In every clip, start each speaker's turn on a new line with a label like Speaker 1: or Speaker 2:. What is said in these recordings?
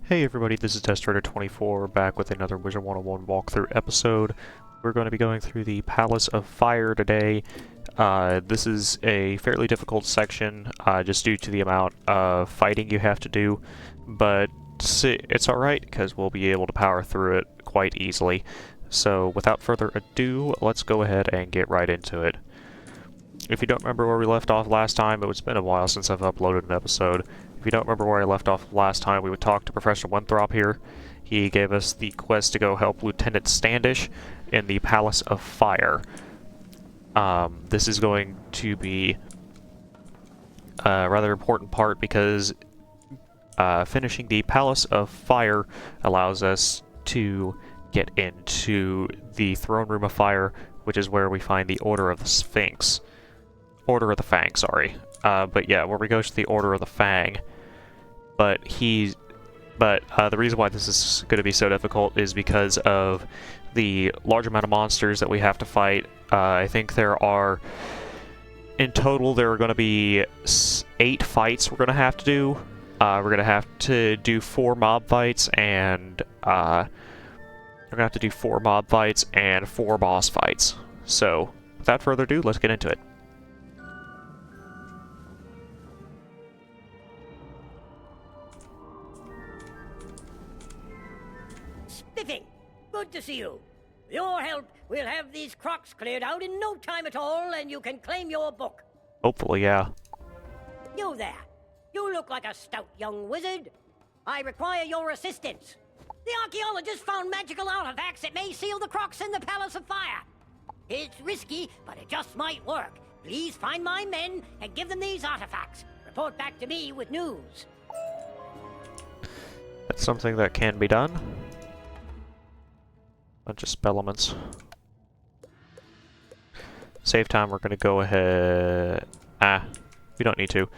Speaker 1: Hey everybody, this is Testrator24 back with another Wizard101 walkthrough episode. We're going to be going through the Palace of Fire today. This is a fairly difficult section just due to the amount of fighting you have to do, but it's alright because we'll be able to power through it quite easily. So without further ado, let's go ahead and get right into it. If you don't remember where we left off last time, it's been a while since I've uploaded an episode. If you don't remember where I left off last time, we would talk to Professor Winthrop here. He gave us the quest to go help Lieutenant Standish in the Palace of Fire. This is going to be a rather important part because finishing the Palace of Fire allows us to get into the Throne Room of Fire, which is where we find the Order of the Sphinx. Order of the Fang, sorry. But yeah, where we go to the Order of the Fang. But the reason why this is going to be so difficult is because of the large amount of monsters that we have to fight. I think in total there are going to be 8 fights we're going to have to do. We're going to have to do 4 mob fights and 4 boss fights. So, without further ado, let's get into it.
Speaker 2: Spiffing! Good to see you. With your help, we'll have these crocs cleared out in no time at all, and you can claim your book.
Speaker 1: Hopefully, yeah.
Speaker 2: You there. You look like a stout young wizard. I require your assistance. The archaeologist found magical artifacts that may seal the crocs in the Palace of Fire. It's risky, but it just might work. Please find my men and give them these artifacts. Report back to me with news.
Speaker 1: That's something that can be done. Bunch of spell elements. Save time, we're gonna go ahead... we don't need to.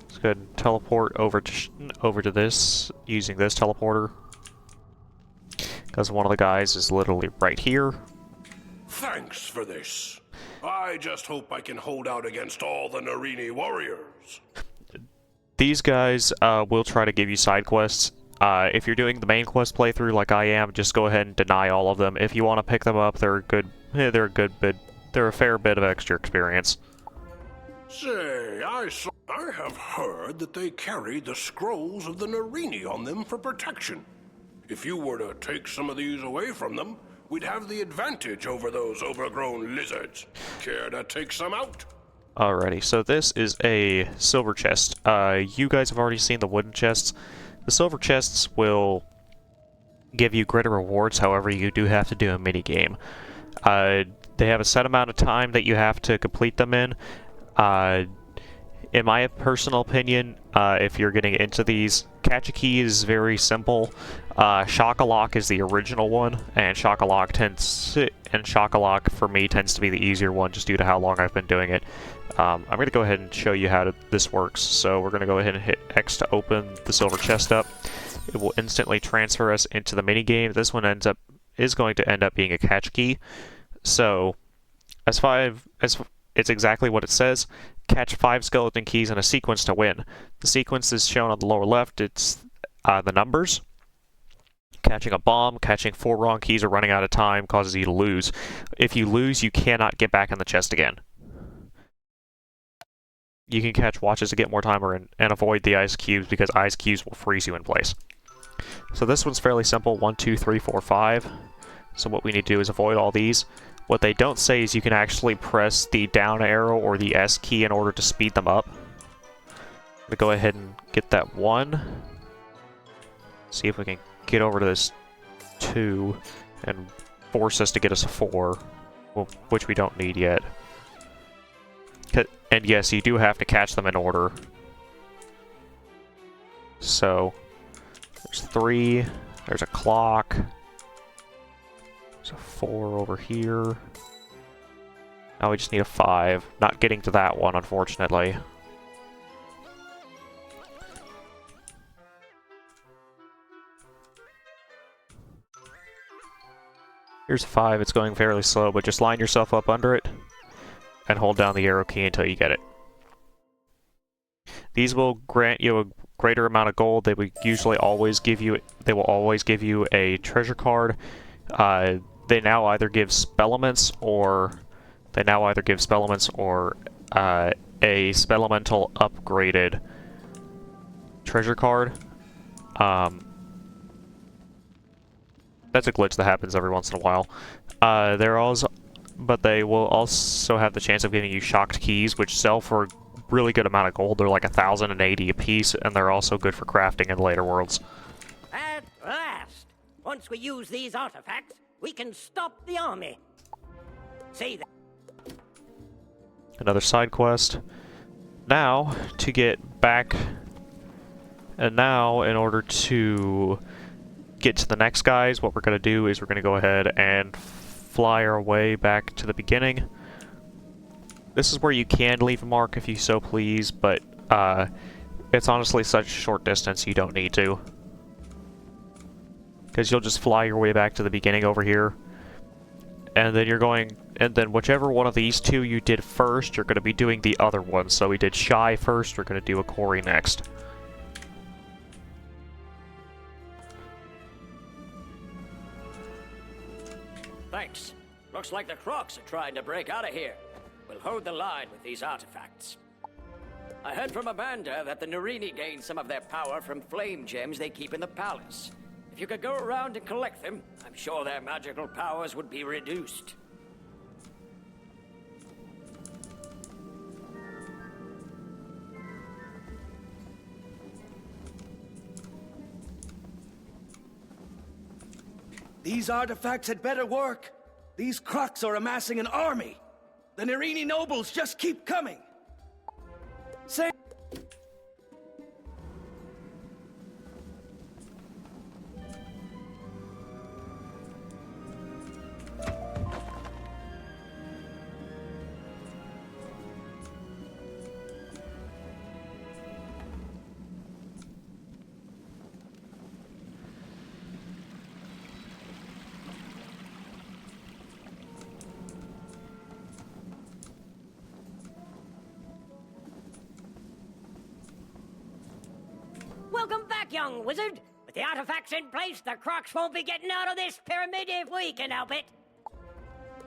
Speaker 1: Let's go ahead and teleport over to this, using this teleporter. Because one of the guys is literally right here.
Speaker 3: Thanks for this. I just hope I can hold out against all the Narini warriors.
Speaker 1: These guys will try to give you side quests. If you're doing the main quest playthrough like I am, just go ahead and deny all of them. If you want to pick them up, they're a fair bit of extra experience.
Speaker 3: Say, I have heard that they carry the scrolls of the Narini on them for protection. If you were to take some of these away from them, we'd have the advantage over those overgrown lizards. Care to take some out?
Speaker 1: Alrighty, so this is a silver chest. You guys have already seen the wooden chests. The silver chests will give you greater rewards, however you do have to do a mini-game. They have a set amount of time that you have to complete them in. In my personal opinion, if you're getting into these, Catch a Key is very simple. Shock-a-Lock is the original one, and Shock-a-Lock for me tends to be the easier one just due to how long I've been doing it. I'm going to go ahead and show you how this works. So we're going to go ahead and hit X to open the silver chest up. It will instantly transfer us into the minigame. This one is going to end up being a catch key. So it's exactly what it says. Catch 5 skeleton keys in a sequence to win. The sequence is shown on the lower left. It's the numbers. Catching a bomb, catching 4 wrong keys or running out of time causes you to lose. If you lose, you cannot get back in the chest again. You can catch watches to get more timer and avoid the ice cubes because ice cubes will freeze you in place. So this one's fairly simple, 1, 2, 3, 4, 5. So what we need to do is avoid all these. What they don't say is you can actually press the down arrow or the S key in order to speed them up. I'm gonna go ahead and get that 1. See if we can get over to this 2 and force us to get us a 4, which we don't need yet. And yes, you do have to catch them in order. So, there's 3, there's a clock, there's a 4 over here. Now we just need a 5. Not getting to that one, unfortunately. Here's a 5, it's going fairly slow, but just line yourself up under it and hold down the arrow key until you get it. These will grant you greater amount of gold, they will always give you a treasure card. They now either give spellements or a spelemental upgraded treasure card. That's a glitch that happens every once in a while. But they will also have the chance of giving you shocked keys, which sell for a really good amount of gold. They're like 1,080 a piece, and they're also good for crafting in later worlds.
Speaker 2: At last! Once we use these artifacts, we can stop the army. See that?
Speaker 1: Another side quest. Now, to get back... And now, in order to get to the next guys, what we're going to do is we're going to go ahead and fly our way back to the beginning. This is where you can leave a mark if you so please, but it's honestly such a short distance you don't need to. Because you'll just fly your way back to the beginning over here. And then whichever one of these two you did first, you're going to be doing the other one. So we did Shy first, we're going to do a Corey next.
Speaker 4: Thanks. Looks like the Crocs are trying to break out of here. We'll hold the line with these artifacts. I heard from Amanda that the Narini gained some of their power from flame gems they keep in the palace. If you could go around and collect them, I'm sure their magical powers would be reduced.
Speaker 5: These artifacts had better work. These Crocs are amassing an army. The Narini nobles just keep coming. Say.
Speaker 2: Welcome back, young wizard. With the artifacts in place, the Crocs won't be getting out of this pyramid if we can help it.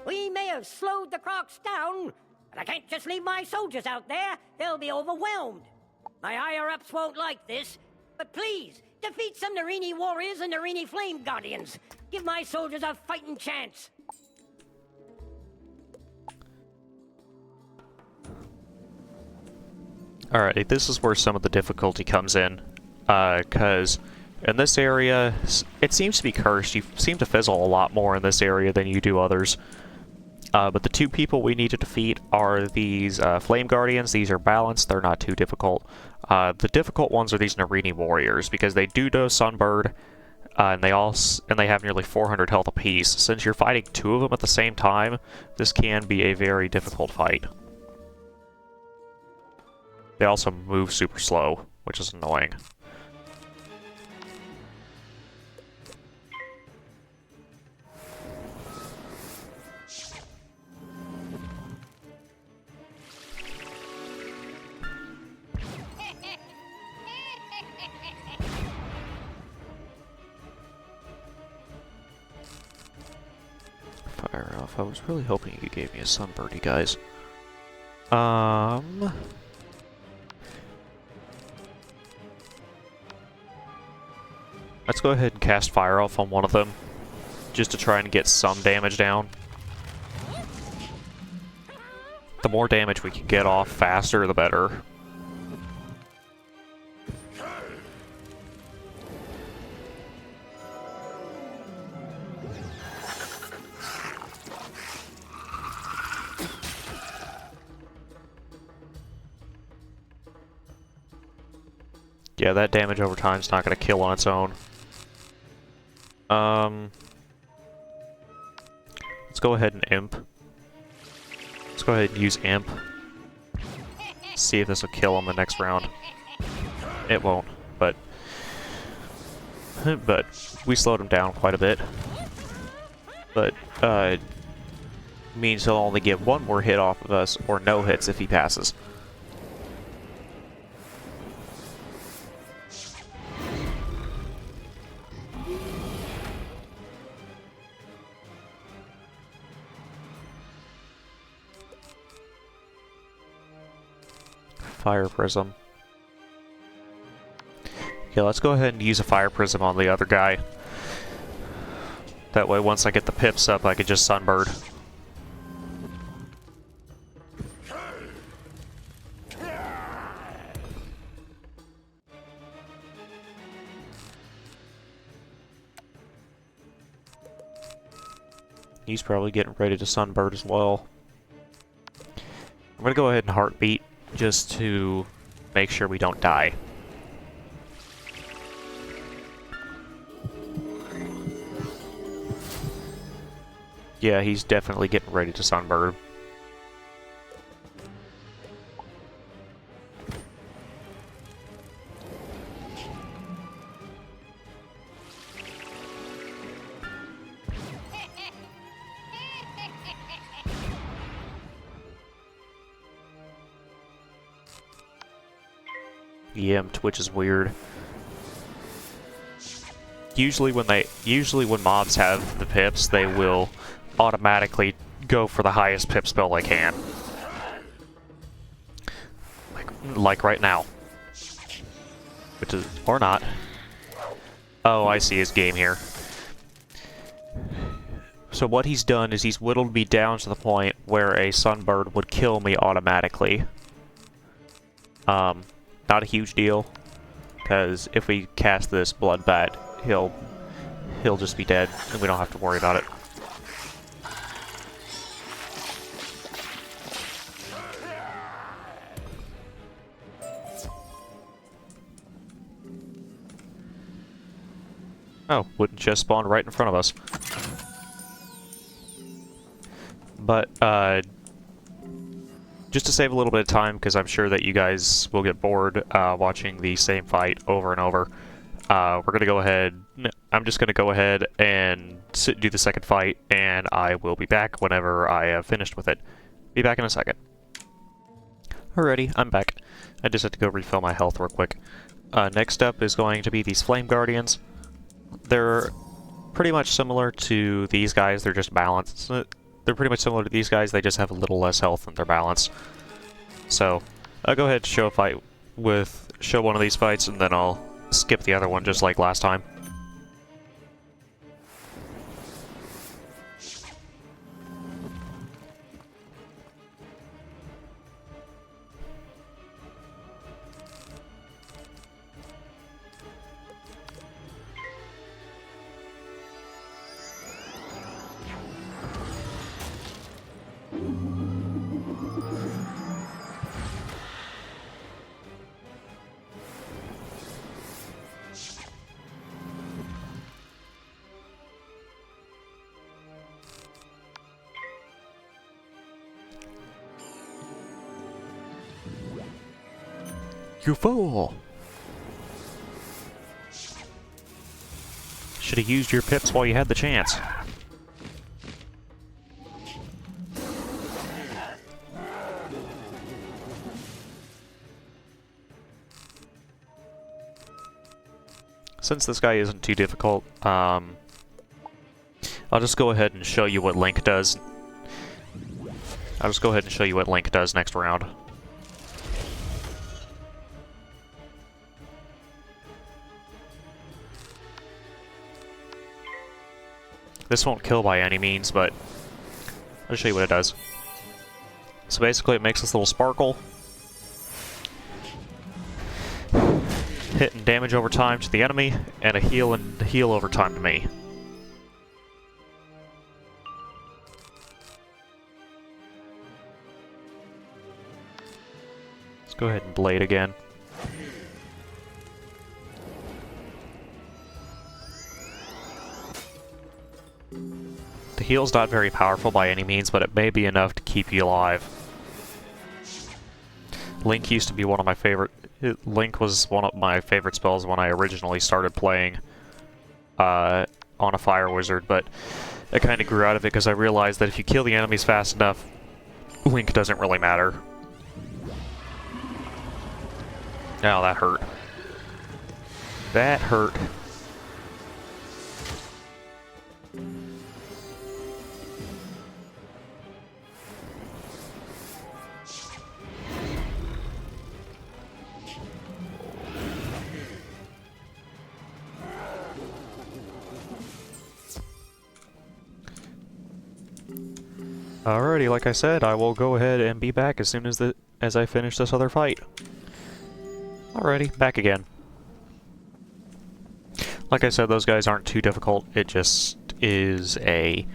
Speaker 2: We may have slowed the Crocs down, but I can't just leave my soldiers out there. They'll be overwhelmed. My higher-ups won't like this, but please, defeat some Narini warriors and Narini flame guardians. Give my soldiers a fighting chance.
Speaker 1: Alright, this is where some of the difficulty comes in. Because in this area, it seems to be cursed. You seem to fizzle a lot more in this area than you do others. But the two people we need to defeat are these Flame Guardians. These are balanced, they're not too difficult. The difficult ones are these Narini Warriors, because they do dose Sunbird, and they have nearly 400 health apiece. Since you're fighting two of them at the same time, this can be a very difficult fight. They also move super slow, which is annoying. Fire off. I was really hoping you gave me a Sunbird, you guys. Let's go ahead and cast Fire Off on one of them, just to try and get some damage down. The more damage we can get off faster, the better. Yeah, that damage over time is not going to kill on its own. Let's go ahead and Imp. Let's go ahead and use Imp. See if this will kill him the next round. It won't, but we slowed him down quite a bit. But means he'll only get one more hit off of us, or no hits if he passes. Fire Prism. Okay, let's go ahead and use a Fire Prism on the other guy. That way, once I get the pips up, I could just Sunbird. He's probably getting ready to Sunbird as well. I'm gonna go ahead and Heartbeat, just to make sure we don't die. Yeah, he's definitely getting ready to Sunbird. Yeah, Twitch is weird. Usually when mobs have the pips, they will automatically go for the highest pip spell they can. Like right now. Which is, or not. Oh, I see his game here. So what he's done is he's whittled me down to the point where a Sunbird would kill me automatically. Not a huge deal, because if we cast this Bloodbat, he'll just be dead, and we don't have to worry about it. Oh, wooden chest spawned right in front of us. But, just to save a little bit of time, because I'm sure that you guys will get bored watching the same fight over and over, we're going to go ahead... I'm just going to go ahead and do the second fight, and I will be back whenever I have finished with it. Be back in a second. Alrighty, I'm back. I just had to go refill my health real quick. Next up is going to be these Flame Guardians. They're pretty much similar to these guys, they're just balanced. They're pretty much similar to these guys, they just have a little less health than their balance. So, I'll go ahead and show one of these fights, and then I'll skip the other one just like last time. You fool! Should have used your pips while you had the chance. Since this guy isn't too difficult, I'll just go ahead and show you what Link does. I'll just go ahead and show you what Link does next round. This won't kill by any means, but I'll show you what it does. So basically it makes this little sparkle. Hit and damage over time to the enemy, and a heal over time to me. Let's go ahead and blade again. The heal's not very powerful by any means, but it may be enough to keep you alive. Link used to be one of my favorite... Link was one of my favorite spells when I originally started playing on a Fire Wizard, but I kind of grew out of it because I realized that if you kill the enemies fast enough, Link doesn't really matter. Oh, that hurt. That hurt. Alrighty, like I said, I will go ahead and be back as soon as I finish this other fight. Alrighty, back again. Like I said, those guys aren't too difficult. It just is a...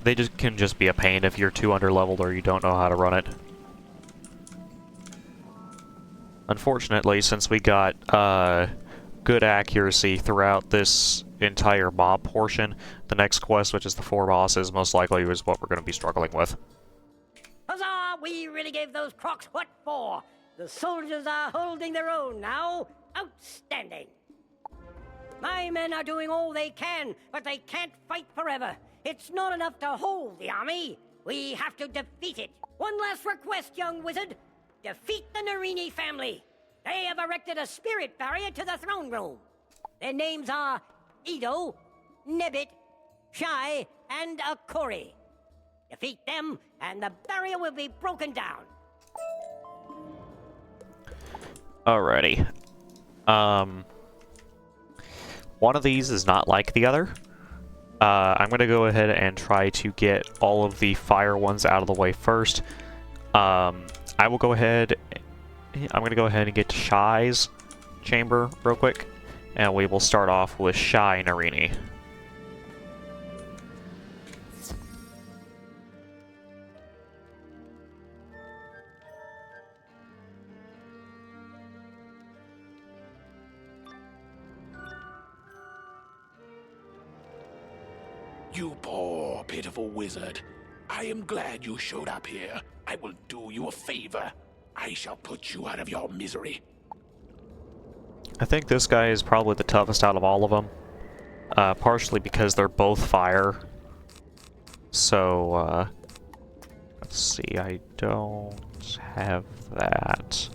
Speaker 1: They can just be a pain if you're too underleveled or you don't know how to run it. Unfortunately, since we got good accuracy throughout this entire mob portion, the next quest, which is the 4 bosses, most likely is what we're going to be struggling with.
Speaker 2: Huzzah! We really gave those crocs what for. The soldiers are holding their own now. Outstanding. My men are doing all they can, but they can't fight forever. It's not enough to hold the army. We have to defeat it. One last request, young wizard. Defeat the Narini family. They have erected a spirit barrier to the throne room. Their names are Edo, Nebbit, Shai, and Akori. Defeat them, and the barrier will be broken down.
Speaker 1: Alrighty. One of these is not like the other. I'm going to go ahead and try to get all of the fire ones out of the way first. I'm going to go ahead and get to Shai's chamber real quick, and we will start off with Shai Narini.
Speaker 6: You poor, pitiful wizard. I am glad you showed up here. I will do you a favor. I shall put you out of your misery.
Speaker 1: I think this guy is probably the toughest out of all of them. Partially because they're both fire. So, let's see, I don't have that.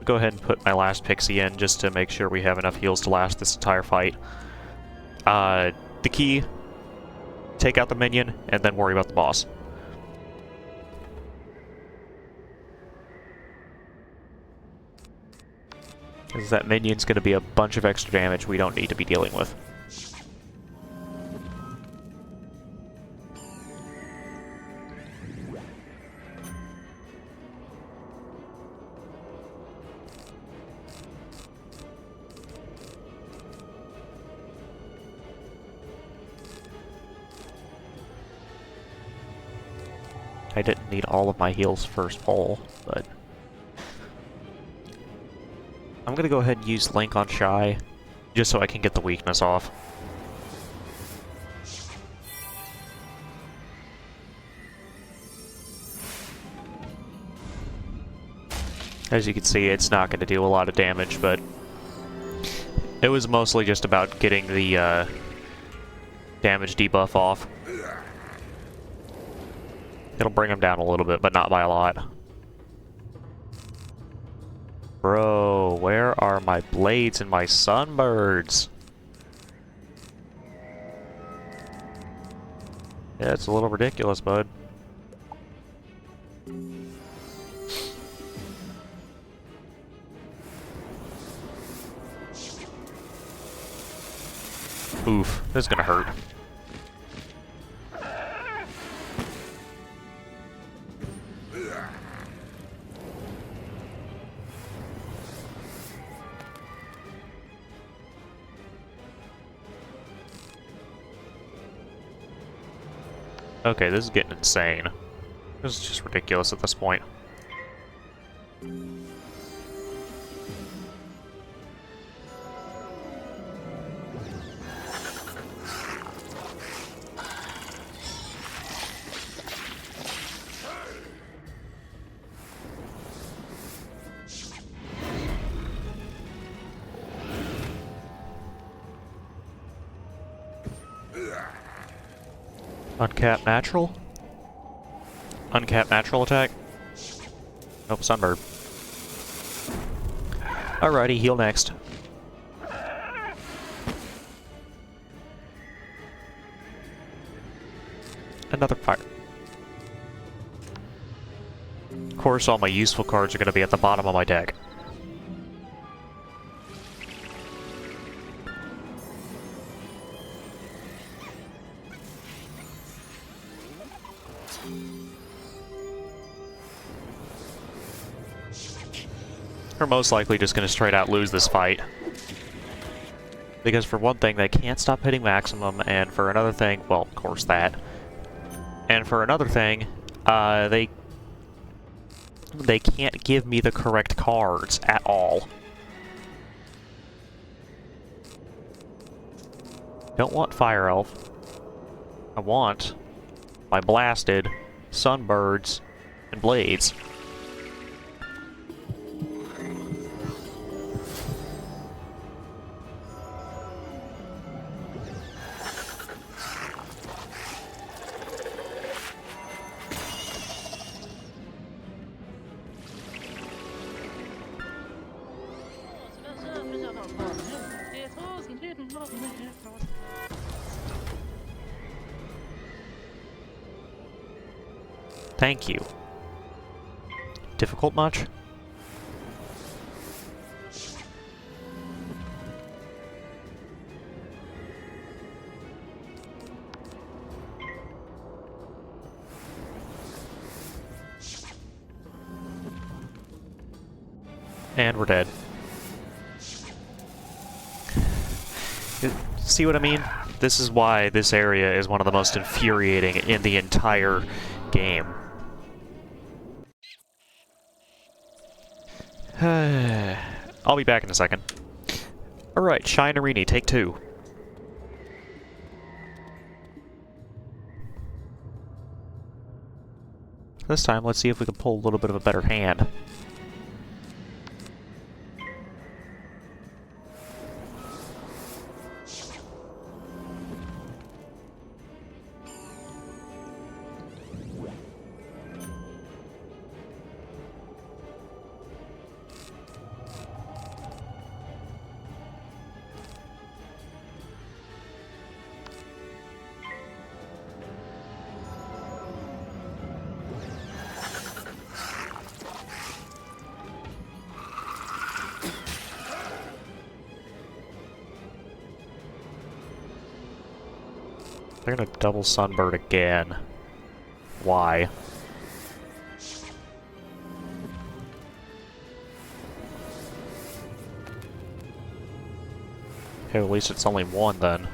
Speaker 1: Go ahead and put my last pixie in just to make sure we have enough heals to last this entire fight. The key, take out the minion, and then worry about the boss. Because that minion's going to be a bunch of extra damage we don't need to be dealing with. I didn't need all of my heals first pull, but... I'm gonna go ahead and use Link on Shai, just so I can get the weakness off. As you can see, it's not gonna do a lot of damage, but... It was mostly just about getting the, damage debuff off. It'll bring him down a little bit, but not by a lot. Bro, where are my blades and my sunbirds? Yeah, it's a little ridiculous, bud. Oof, this is gonna hurt. Okay, this is getting insane. This is just ridiculous at this point. Uncapped natural? Uncapped natural attack? Nope, sunbird. Alrighty, heal next. Another fire. Of course, all my useful cards are going to be at the bottom of my deck. are most likely just going to straight out lose this fight. Because for one thing, they can't stop hitting maximum, and for another thing, well, of course that. And for another thing, they can't give me the correct cards at all. Don't want Fire Elf. I want my Blasted, Sunbirds, and Blades. Thank you. Difficult much? And we're dead. See what I mean? This is why this area is one of the most infuriating in the entire game. I'll be back in a second. Alright, Shy Narini, take 2. This time, let's see if we can pull a little bit of a better hand. They're gonna double Sunbird again. Why? Okay, at least it's only one then.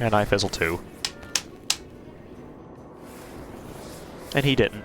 Speaker 1: And I fizzle too. And he didn't.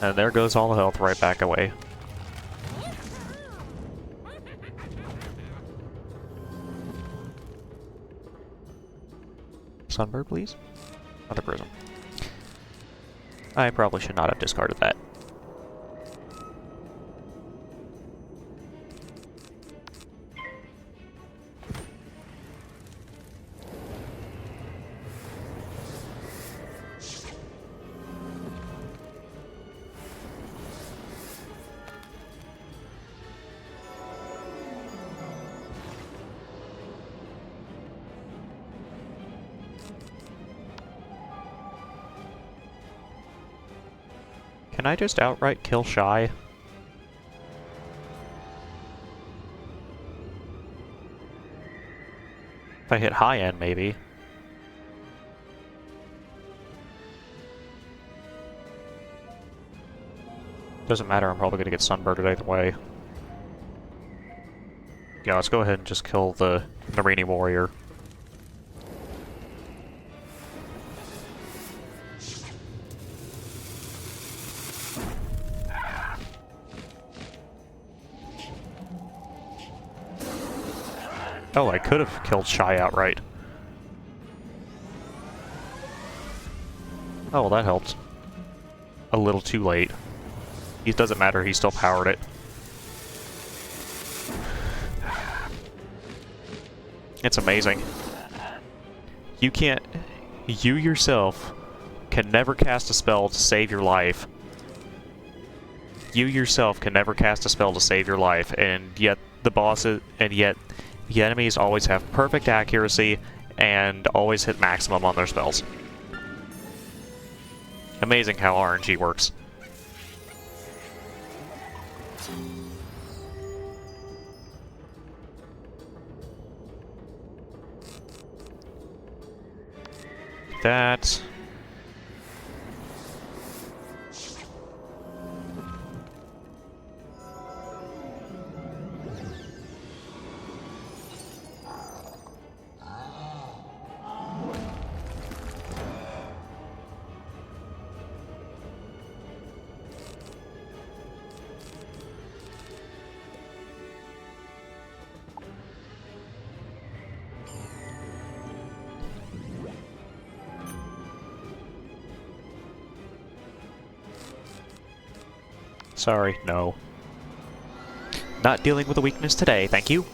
Speaker 1: And there goes all the health right back away. Sunbird, please. Another prism. I probably should not have discarded that. Can I just outright kill Shy? If I hit high end, maybe. Doesn't matter, I'm probably gonna get sunbirded either way. Yeah, let's go ahead and just kill the Narini warrior. Oh, I could have killed Shy outright. Oh, well, that helped. a little too late. It doesn't matter, he still powered it. It's amazing. You yourself can never cast a spell to save your life. You yourself can never cast a spell to save your life, and yet the enemies always have perfect accuracy and always hit maximum on their spells. Amazing how RNG works. That. Sorry, no. Not dealing with a weakness today, thank you.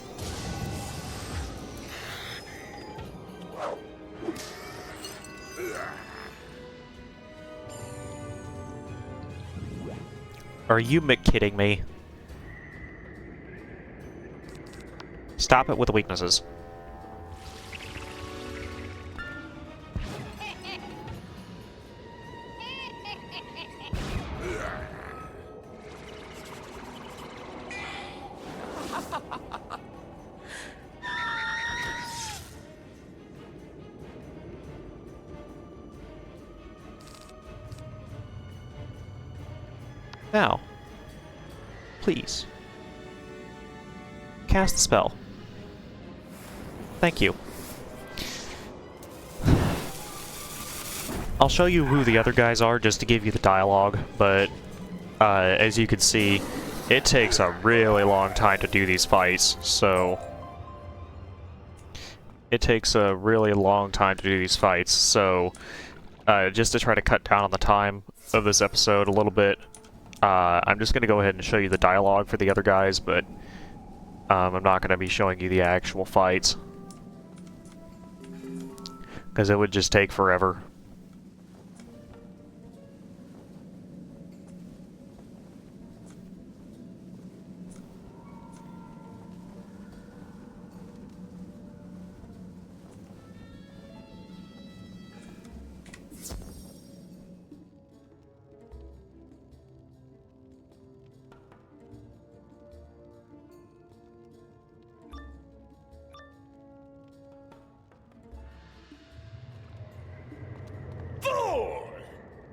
Speaker 1: Are you kidding me? Stop it with the weaknesses. Now, please, cast the spell. Thank you. I'll show you who the other guys are just to give you the dialogue, but as you can see, it takes a really long time to do these fights, so... just to try to cut down on the time of this episode a little bit, I'm just going to go ahead and show you the dialogue for the other guys, but I'm not going to be showing you the actual fights, because it would just take forever.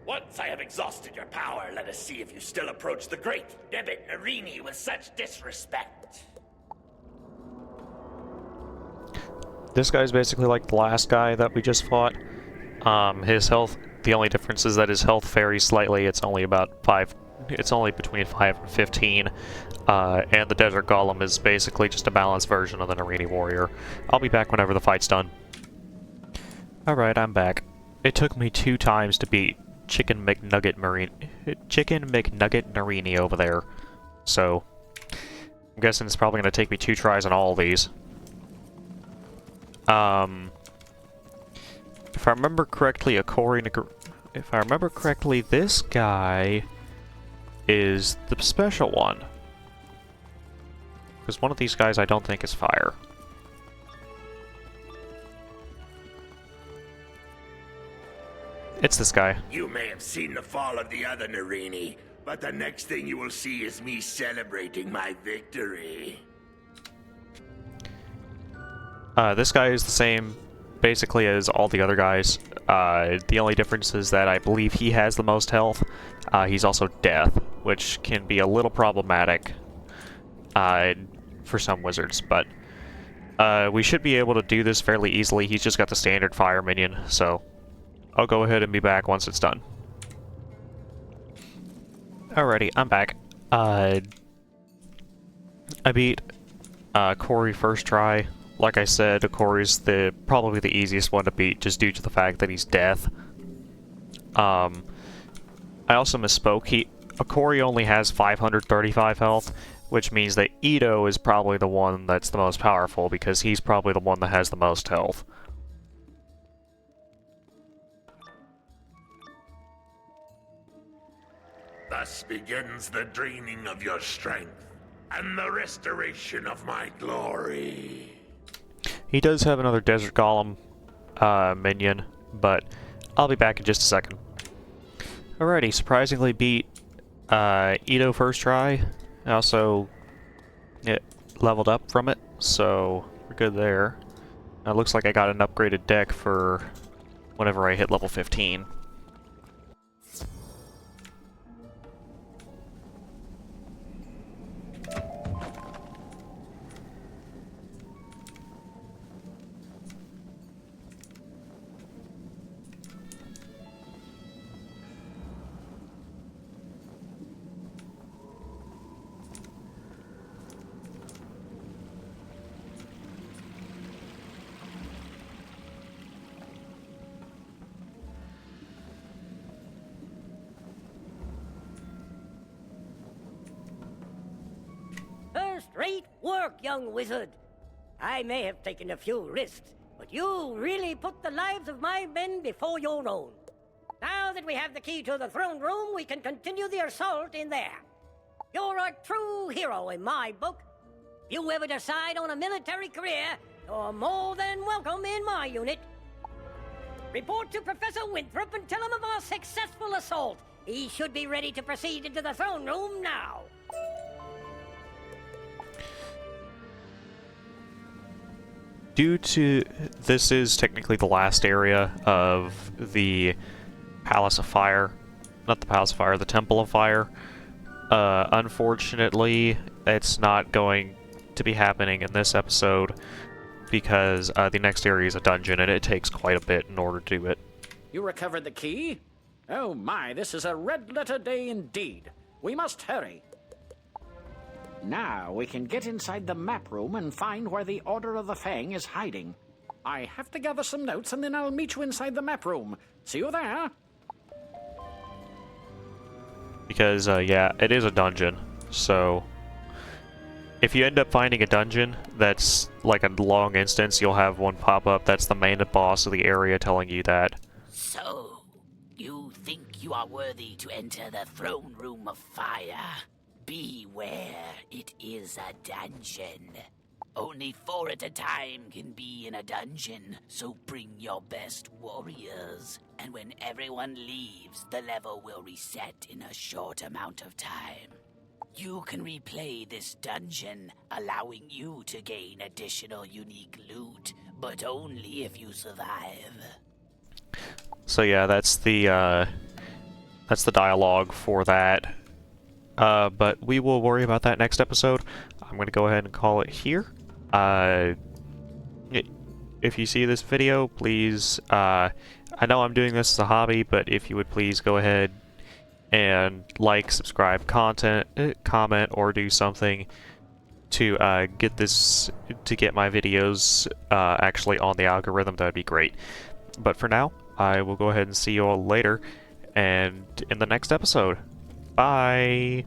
Speaker 6: Once I have exhausted your power, let us see if you still approach the great Debit Narini with such disrespect.
Speaker 1: This guy's basically like the last guy that we just fought. His health, the only difference is that his health varies slightly. It's only about 5, it's only between 5 and 15. And the Desert Golem is basically just a balanced version of the Narini Warrior. I'll be back whenever the fight's done. Alright, I'm back. It took me 2 times to beat Chicken McNugget Narini over there. So, I'm guessing it's probably going to take me 2 tries on all of these. If I remember correctly, this guy is the special one. Because one of these guys I don't think is fire. It's this guy.
Speaker 6: You may have seen the fall of the other Narini, but the next thing you will see is me celebrating my victory.
Speaker 1: This guy is the same, basically, as all the other guys. The only difference is that I believe he has the most health. He's also death, which can be a little problematic for some wizards, but we should be able to do this fairly easily. He's just got the standard fire minion, so I'll go ahead and be back once it's done. Alrighty, I'm back. I beat Corey first try. Like I said, Corey's probably the easiest one to beat, just due to the fact that he's death. I also misspoke. Akori only has 535 health, which means that Ito is probably the one that's the most powerful, because he's probably the one that has the most health.
Speaker 6: Thus begins the draining of your strength, and the restoration of my glory.
Speaker 1: He does have another Desert Golem minion, but I'll be back in just a second. Alrighty, surprisingly beat Ito first try. I also leveled up from it, so we're good there. It looks like I got an upgraded deck for whenever I hit level 15.
Speaker 2: First-rate work, young wizard. I may have taken a few risks, but you really put the lives of my men before your own. Now that we have the key to the throne room, we can continue the assault in there. You're a true hero in my book. If you ever decide on a military career, you're more than welcome in my unit. Report to Professor Winthrop and tell him of our successful assault. He should be ready to proceed into the throne room now.
Speaker 1: Due to this is technically the last area of the Palace of Fire, not the Palace of Fire, the Temple of Fire. Unfortunately, it's not going to be happening in this episode because the next area is a dungeon and it takes quite a bit in order to do it.
Speaker 7: You recovered the key? Oh my, this is a red-letter day indeed. We must hurry. Now we can get inside the map room and find where the Order of the Fang is hiding. I have to gather some notes and then I'll meet you inside the map room. See you there.
Speaker 1: Because, yeah, it is a dungeon, so if you end up finding a dungeon that's like a long instance, you'll have one pop up that's the main boss of the area telling you that.
Speaker 8: So, you think you are worthy to enter the throne room of fire? Beware, it is a dungeon. Only 4 at a time can be in a dungeon, so bring your best warriors. And when everyone leaves, the level will reset in a short amount of time. You can replay this dungeon, allowing you to gain additional unique loot, but only if you survive.
Speaker 1: So yeah, that's the dialogue for that. But we will worry about that next episode. I'm going to go ahead and call it here. If you see this video, please, I know I'm doing this as a hobby, but if you would please go ahead and like, subscribe, comment, or do something to get my videos actually on the algorithm, that'd be great. But for now, I will go ahead and see you all later, and in the next episode. Bye!